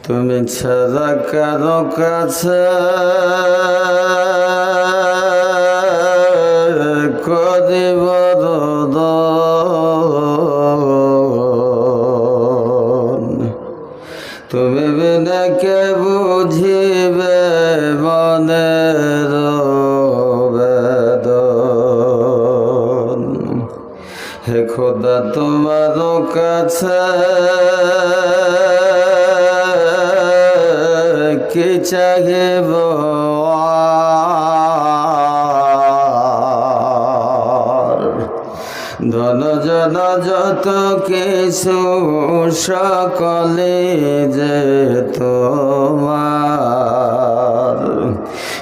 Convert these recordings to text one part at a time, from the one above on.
তুমি ছাড়া কারো কাছে করিব রোদন, তুমি বিনা কে বুঝিবে মনের বেদন। হে খোদা তোমার কাছে কি চাহিব ধন জন যত কিছু সকলে যে তোমার,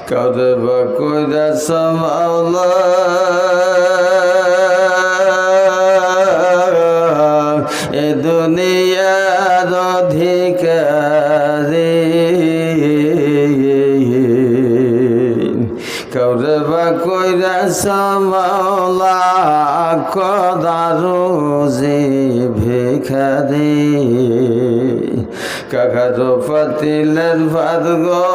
কারে বা কইরা মাওলা এ দুনিয়ার অধিকারী, কারে বা কইরা মাওলা কদারু যে ভিখারি। কাকারো পাতিলের ভাত গো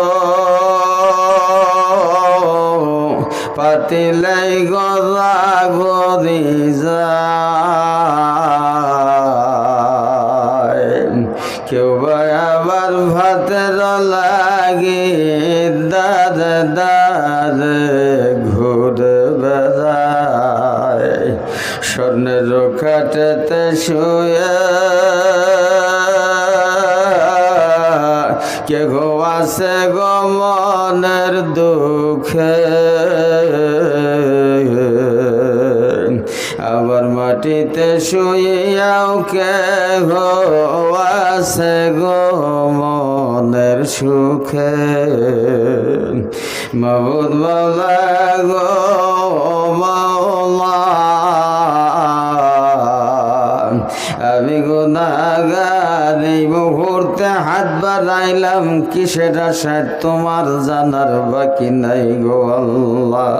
পাতিলাই গলা গরি যায়, কেউ বা আবার ভাতের লাগে দাঁড়ে দাঁড়ে ঘুরে বেড়ায়। স্বর্ণের খাটেতে শুয়ে কে গো আছে গো মনের দুঃখে, আবার মাটিতে শুইয়াও কে গো আছে গো মনের সুখে। মাবুদ মাওলা গো মাওলা, আমি গুনাহগার এই মুহূর্তে হাত বাড়াইলাম কিসের আশায় তোমার জানার বাকি নাই গো আল্লাহ।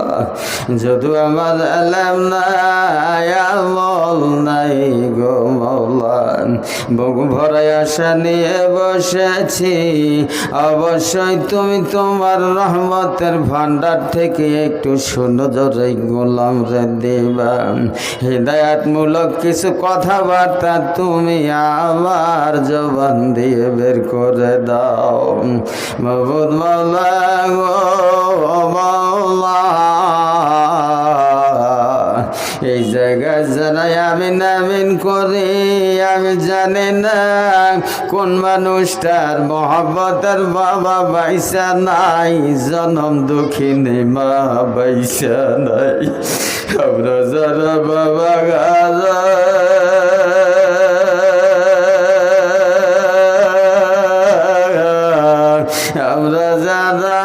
যদু আমার এলাম নাই আমল নাই গো মাওলা, বুক ভরাই আশা নিয়ে বসেছি, অবশ্যই তুমি তোমার রহমতের ভান্ডার থেকে একটু সুন্দর গোলাম রে দিবা। হিদায়াতমূলক কিছু কথাবার্তা তুমি আমার জবান দিয়ে বের করে দাও। মাবুদ মাওলা গো মাওলা, এই জায়গায় যারাই আমিন আমিন করি, আমি জানি না কোন মানুষটার মহব্বতের বাবা বাইসা নাই, জনম দুঃখিনী মা বাইসা নাই। আমরা যারা বাবা গাজা আমরা যারা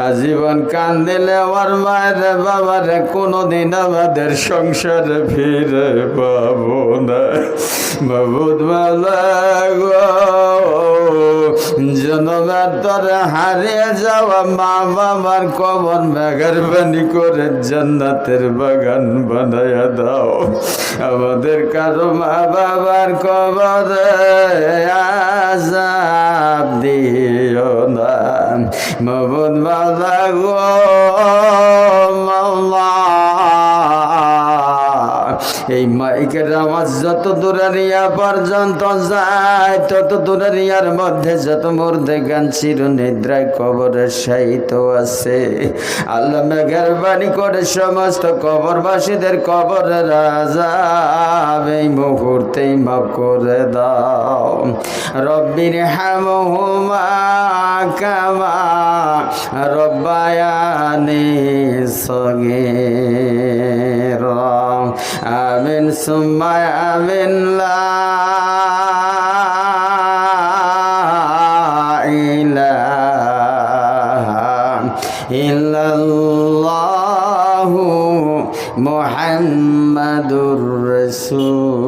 আজীবন কান্দিলে আমার মায়ের বাবারে কোনোদিন আমাদের সংসারে ফিরে পাবো না। মাবুদ মাওলা গো, জনমের তরে হারিয়ে যাওয়া মা বাবার কবর মেহেরবানি করে জান্নাতের বাগান বানায়া দাও। আমাদের কারো মা বাবার কবরে আযাব দিও না। মাবুদ মাওলা গো মাওলা, এই মাইকের আওয়াজ যত দূরারিয়া পর্যন্ত যায়, তত দূরারিয়ার মধ্যে যত মুর্দে গান চির নিদ্রায় কবরে শায়িত আছে। আল্লাহ মেহেরবানি করে সমস্ত কবরবাসীদের কবরের আযাব এই মুহূর্তেই মাফ করে দাও। রব্বির হামহুমা কামা রব্বায়ানি সগীরা। আমিন সুম্মা আমিন। লা ইলাহা ইল্লাল্লাহু মুহাম্মাদুর রাসূল।